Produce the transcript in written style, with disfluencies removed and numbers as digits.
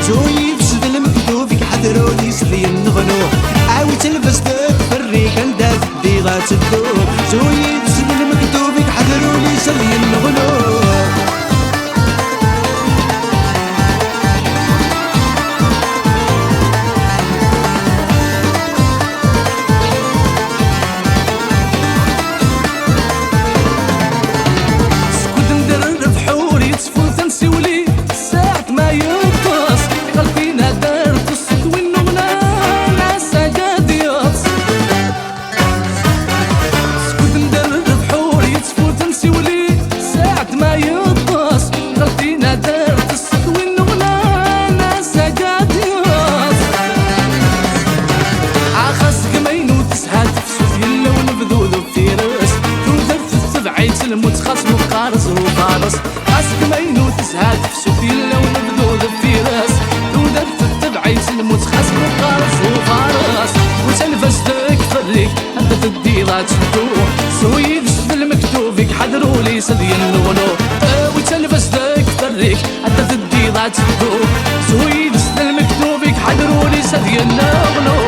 زويد سد المكتوب يحضروا لي سلي النغنو عاوي تلبس تفري كان داف دي غاتدو زويد سد المكتوب يحضروا لي سلي النغنو المتخص مقارص وفارس خاصك مينو تزهاد في سوفي اللون بذوذ في راس ذوذ في التبعيت المتخص مقارص وفارس وتلفزتك فريك حتى تديرات تدوح سويد في المكتوب يحضروا لي سدي النغنو وتلفزتك فريك حتى تديرات تدوح سويد في المكتوب يحضروا لي سدي النغنو